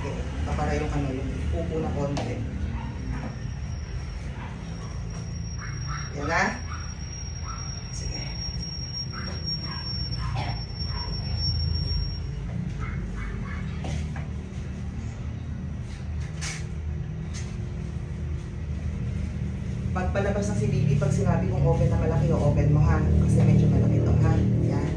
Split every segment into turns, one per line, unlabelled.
Sige, para yung ano, yung upo na konti. Yan na. Sige. Pagpalabas ng si Bibi, pag sinabi kong open na malaki, o open mo ha. Kasi medyo malaki ito ha. Yan.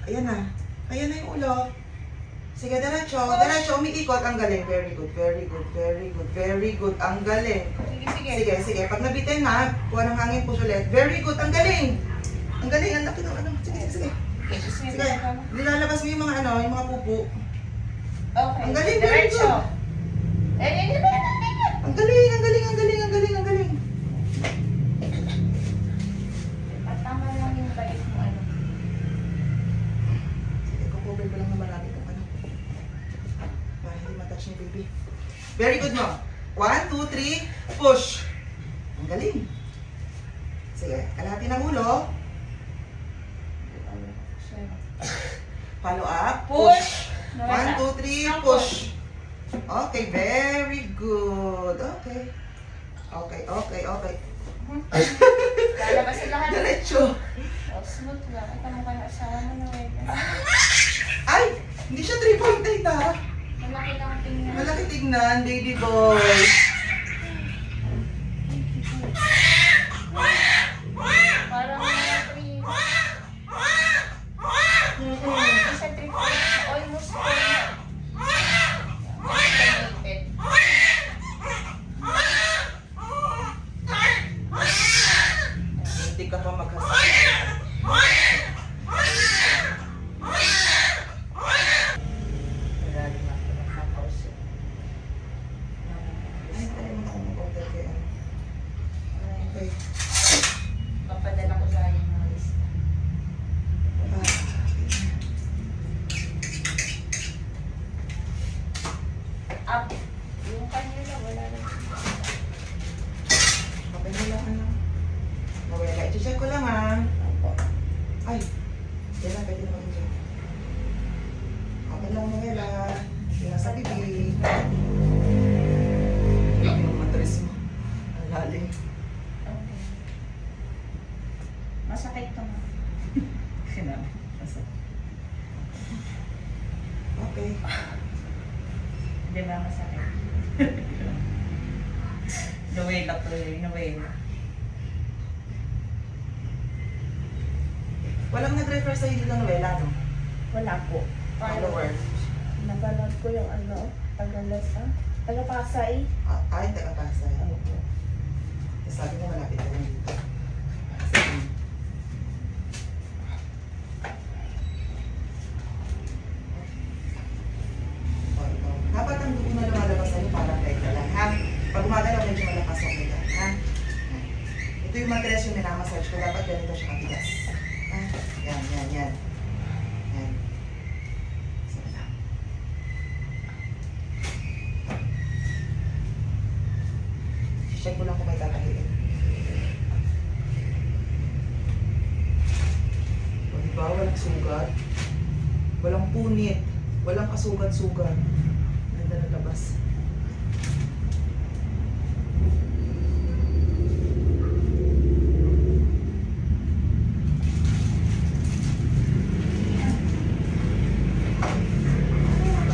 Ayan na. Ayan na yung ulo. Sige, diretso. Diretso, umiikot. Ang galing. Very good, very good, very good, very good. Ang galing. Sige, sige. Pag nabitin na, kuha ng hangin, push ulit. Very good. Ang galing. Ang galing. Ang laki ng ano. Sige, sige, sige. Sige. Nilalabas mo yung mga ano, yung mga pupo.
Okay.
Ang galing, very good. Ang galing, ang galing, ang galing, ang galing, ang galing.
Tama lang yung balik mo ano.
Sige, kukubil ko lang na marami kung ano. Para hindi matouch ni baby. Very good mo. 1, 2, 3, push. Ang galing. Sige, kalahati ng ulo. Follow up. Push. 1, 2, 3, push. Okay, very good. Okay. Okay, okay, okay.
Lalabas sila lahat.
Diretso.
Oh, smooth lang. Ito mo ka na asawa mo na wait.
Ay! Hindi siya 3.8 ha.
Malaki lang tingnan.
Malaki tignan, baby boy.
Parang mga 3. Isa 3. Almost 4.
Hindi ka pa maghasakit. Ay, tayo mo akong mag-order kaya. Okay.
Papadala ko sa yung mga lista. Up. Yung kanila wala rin.
Okay na lang ano. Nawala. I-check ko lang ha. Ay. Yan lang, pwede naman dyan. Okay lang nawala. Hindi na sa bibi. Laki ng matris mo. Ang lalim.
Okay. Masakit to nga.
Sinabi. Okay.
Di ba masakit?
Nawela po yun, nawela.
Walang nag-refer sa'yo dito Noela, no?
Wala po.
Follower.
Napanood ko yung ano, Tagapasay.
Ay, taga-Pasay.
Ano po?
Sabi mo malapit ka lang dito. Dapat ang dugo na lumalabas sa'yo parang teka lang, ha? Pag gumagalaw, medyo malakas ako nila, ha? Ito yung materials yung minamassage ko. Dapat ganito siya katigas. Ha? Yan, yan, yan. Yan. Sige lang. Check ko lang kung may tatahiin. O, diba? Walang sugat. Walang punit. Walang kasugat-sugat. Ganda na labas.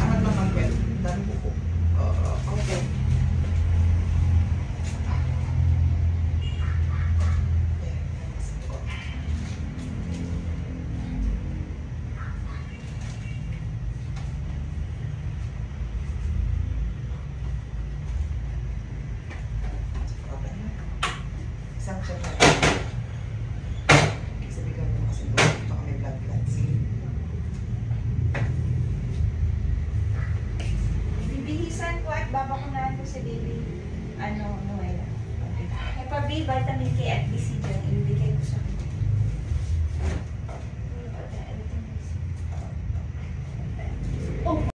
Angat lang ang kwel. Dami buko. Okay. Okay na. Isang check na. Sabihin mo kasi ito. Baka may blood clots.
Bibihisan ko at babakunahan ko si baby. Ano, Noela. Okay. Hepa B, vitamin K at BC dyan. Ibibigay ko sa kanya.